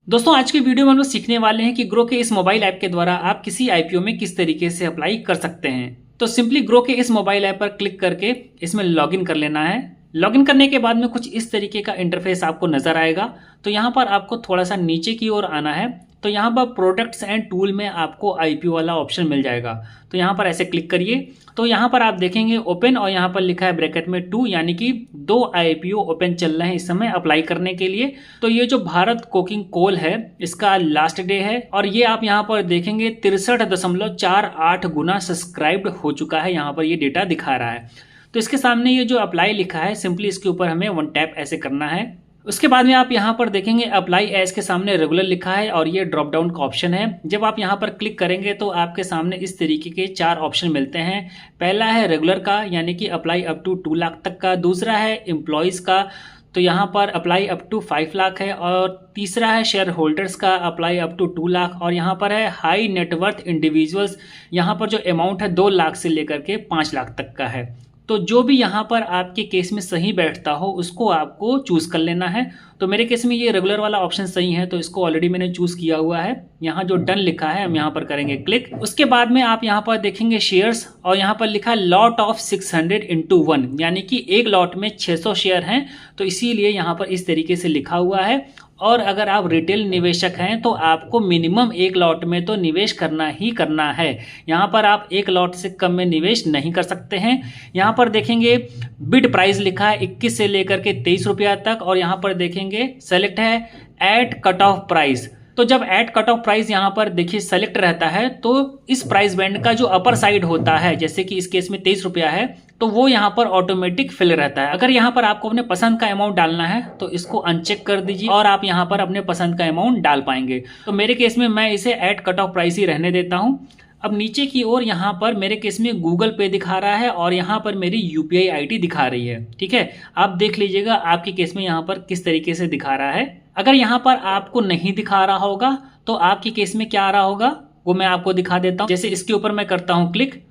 दोस्तों आज की वीडियो में हम लोग सीखने वाले हैं कि ग्रो के इस मोबाइल ऐप के द्वारा आप किसी आईपीओ में किस तरीके से अप्लाई कर सकते हैं। तो सिंपली ग्रो के इस मोबाइल ऐप पर क्लिक करके इसमें लॉगिन कर लेना है। लॉगिन करने के बाद में कुछ इस तरीके का इंटरफेस आपको नजर आएगा। तो यहाँ पर आपको थोड़ा सा नीचे की ओर आना है। तो यहाँ पर प्रोडक्ट्स एंड टूल में आपको आईपीओ वाला ऑप्शन मिल जाएगा। तो यहाँ पर ऐसे क्लिक करिए। तो यहाँ पर आप देखेंगे ओपन और यहाँ पर लिखा है ब्रैकेट में 2, यानी कि 2 आईपीओ ओपन चल रहे हैं इस समय अप्लाई करने के लिए। तो ये जो भारत कोकिंग कोल है इसका लास्ट डे है और ये आप यहाँ पर देखेंगे 63.48 गुना सब्सक्राइब्ड हो चुका है। यहाँ पर ये डेटा दिखा रहा है। तो इसके सामने ये जो अप्लाई लिखा है सिंपली इसके ऊपर हमें 1 टैप ऐसे करना है। उसके बाद में आप यहाँ पर देखेंगे अप्लाई एज के सामने रेगुलर लिखा है और ये ड्रॉप डाउन का ऑप्शन है। जब आप यहाँ पर क्लिक करेंगे तो आपके सामने इस तरीके के 4 ऑप्शन मिलते हैं। पहला है रेगुलर का, यानी कि अप्लाई अप टू 2 लाख तक का। दूसरा है एम्प्लॉयज़ का, तो यहाँ पर अप्लाई अप टू 5 लाख है। और तीसरा है शेयर होल्डर्स का, अप्लाई अप टू 2 लाख। और यहाँ पर है हाई नेटवर्थ इंडिविजुअल्स, यहाँ पर जो अमाउंट है 2 लाख से लेकर के 5 लाख तक का है। तो जो भी यहाँ पर आपके केस में सही बैठता हो उसको आपको चूज कर लेना है। तो मेरे केस में ये रेगुलर वाला ऑप्शन सही है, तो इसको ऑलरेडी मैंने चूज किया हुआ है। यहाँ जो डन लिखा है हम यहाँ पर करेंगे क्लिक। उसके बाद में आप यहाँ पर देखेंगे शेयर्स और यहाँ पर लिखा है लॉट ऑफ 600 into 1, यानी कि एक लॉट में 600 शेयर हैं। तो इसीलिए यहाँ पर इस तरीके से लिखा हुआ है। और अगर आप रिटेल निवेशक हैं तो आपको मिनिमम एक लॉट में तो निवेश करना ही करना है। यहाँ पर आप एक लॉट से कम में निवेश नहीं कर सकते हैं। यहाँ पर देखेंगे बिड प्राइस लिखा है 21 से लेकर के 23 रुपया तक। और यहाँ पर देखेंगे सेलेक्ट है एट कट ऑफ प्राइस। तो जब एट कट ऑफ प्राइस यहाँ पर देखिए सेलेक्ट रहता है तो इस प्राइस बैंड का जो अपर साइड होता है, जैसे कि इस केस में 23 रुपया है, तो वो यहाँ पर ऑटोमेटिक फिल रहता है। अगर यहाँ पर आपको अपने पसंद का अमाउंट डालना है तो इसको अनचेक कर दीजिए और आप यहाँ पर अपने पसंद का अमाउंट डाल पाएंगे। तो मेरे केस में मैं इसे एट कट ऑफ प्राइस ही रहने देता हूँ। अब नीचे की ओर यहाँ पर मेरे केस में गूगल पे दिखा रहा है और यहाँ पर मेरी यूपीआई आईडी दिखा रही है। ठीक है, आप देख लीजिएगा आपके केस में यहाँ पर किस तरीके से दिखा रहा है। अगर यहाँ पर आपको नहीं दिखा रहा होगा तो आपके केस में क्या आ रहा होगा वो मैं आपको दिखा देता हूँ। जैसे इसके ऊपर मैं करता हूँ क्लिक,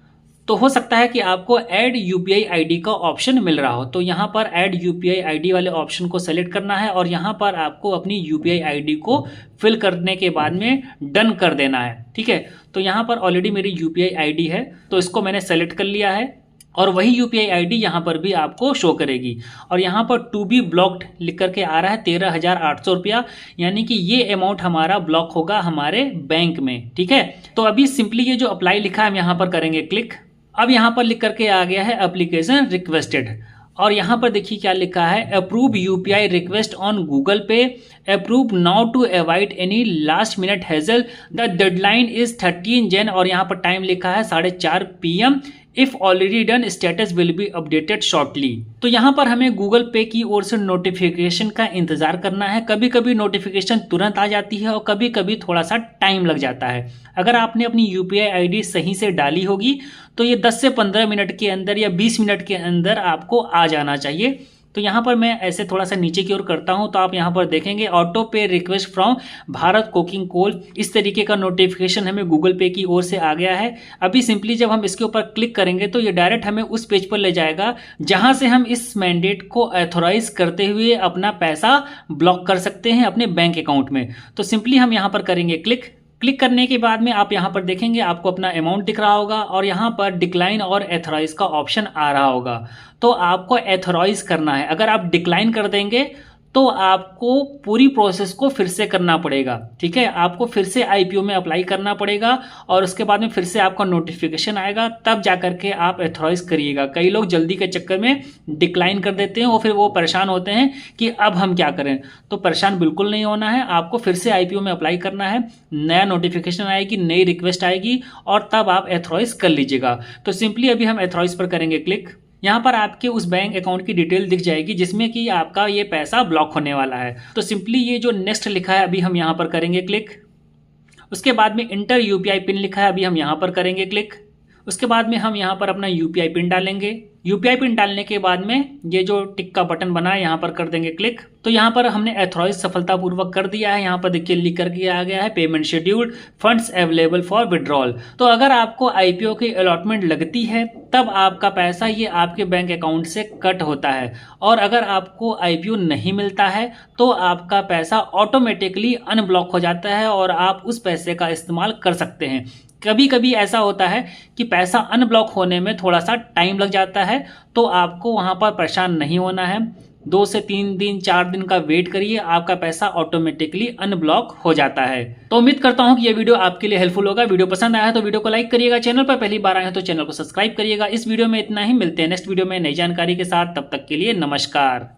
तो हो सकता है कि आपको ऐड यूपीआई आईडी का ऑप्शन मिल रहा हो। तो यहाँ पर ऐड यूपीआई आईडी वाले ऑप्शन को सेलेक्ट करना है और यहाँ पर आपको अपनी यूपीआई आईडी को फिल करने के बाद में डन कर देना है। ठीक है, तो यहाँ पर ऑलरेडी मेरी यूपीआई आईडी है तो इसको मैंने सेलेक्ट कर लिया है और वही यूपीआई आईडी यहाँ पर भी आपको शो करेगी। और यहाँ पर टू बी ब्लॉक्ड लिख करके आ रहा है 13,800 रुपया, यानी कि ये अमाउंट हमारा ब्लॉक होगा हमारे बैंक में। ठीक है, तो अभी सिंपली ये जो अप्लाई लिखा है हम यहाँ पर करेंगे क्लिक। अब यहाँ पर लिख करके आ गया है एप्लीकेशन रिक्वेस्टेड और यहाँ पर देखिए क्या लिखा है, approve UPI request on Google Pay, approve now to avoid any last minute hassle, the deadline is 13 Jan और यहाँ पर टाइम लिखा है 4:30 PM। If already done status will be updated shortly. तो यहाँ पर हमें गूगल पे की ओर से नोटिफिकेशन का इंतजार करना है। कभी कभी नोटिफिकेशन तुरंत आ जाती है और कभी कभी थोड़ा सा टाइम लग जाता है। अगर आपने अपनी यूपीआई आईडी सही से डाली होगी तो ये 10 से 15 मिनट के अंदर या 20 मिनट के अंदर आपको आ जाना चाहिए। तो यहाँ पर मैं ऐसे थोड़ा सा नीचे की ओर करता हूँ तो आप यहाँ पर देखेंगे auto pay request from Bharat coking coal, इस तरीके का नोटिफिकेशन हमें गूगल पे की ओर से आ गया है। अभी सिंपली जब हम इसके ऊपर क्लिक करेंगे तो ये डायरेक्ट हमें उस पेज पर ले जाएगा जहाँ से हम इस मैंडेट को ऑथोराइज करते हुए अपना पैसा ब्लॉक कर सकते हैं अपने बैंक अकाउंट में। तो सिंपली हम यहाँ पर करेंगे क्लिक। क्लिक करने के बाद में आप यहाँ पर देखेंगे आपको अपना अमाउंट दिख रहा होगा और यहाँ पर डिक्लाइन और एथोराइज का ऑप्शन आ रहा होगा। तो आपको एथोराइज करना है। अगर आप डिक्लाइन कर देंगे तो आपको पूरी प्रोसेस को फिर से करना पड़ेगा। ठीक है, आपको फिर से आईपीओ में अप्लाई करना पड़ेगा और उसके बाद में फिर से आपका नोटिफिकेशन आएगा, तब जा करके आप एथोराइज करिएगा। कई लोग जल्दी के चक्कर में डिक्लाइन कर देते हैं और फिर वो परेशान होते हैं कि अब हम क्या करें। तो परेशान बिल्कुल नहीं होना है, आपको फिर से आईपीओ में अप्लाई करना है। नया नोटिफिकेशन आएगी, नई रिक्वेस्ट आएगी और तब आप एथोराइज कर लीजिएगा। तो सिंपली अभी हम एथोराइज पर करेंगे क्लिक। यहाँ पर आपके उस बैंक अकाउंट की डिटेल दिख जाएगी जिसमें कि आपका ये पैसा ब्लॉक होने वाला है। तो सिंपली ये जो नेक्स्ट लिखा है अभी हम यहाँ पर करेंगे क्लिक। उसके बाद में इंटर यूपीआई पिन लिखा है, अभी हम यहाँ पर करेंगे क्लिक। उसके बाद में हम यहाँ पर अपना यूपीआई पिन डालेंगे। यूपीआई पिन डालने के बाद में ये जो टिक का बटन बना है यहाँ पर कर देंगे क्लिक। तो यहाँ पर हमने एथोराइज सफलतापूर्वक कर दिया है। यहाँ पर देखिए लिख करके आ गया है payment scheduled, funds available for withdrawal. तो अगर आपको आईपीओ की अलॉटमेंट लगती है तब आपका पैसा ये आपके बैंक अकाउंट से कट होता है, और अगर आपको आईपीओ नहीं मिलता है तो आपका पैसा ऑटोमेटिकली अनब्लॉक हो जाता है और आप उस पैसे का इस्तेमाल कर सकते हैं। कभी कभी ऐसा होता है कि पैसा अनब्लॉक होने में थोड़ा सा टाइम लग जाता है, तो आपको वहां पर परेशान नहीं होना है। 2 से 3 दिन 4 दिन का वेट करिए, आपका पैसा ऑटोमेटिकली अनब्लॉक हो जाता है। तो उम्मीद करता हूं कि ये वीडियो आपके लिए हेल्पफुल होगा। वीडियो पसंद आया है तो वीडियो को लाइक करिएगा, चैनल पर पहली बार आए हैं तो चैनल को सब्सक्राइब करिएगा। इस वीडियो में इतना ही, मिलते हैं नेक्स्ट वीडियो में नई जानकारी के साथ। तब तक के लिए नमस्कार।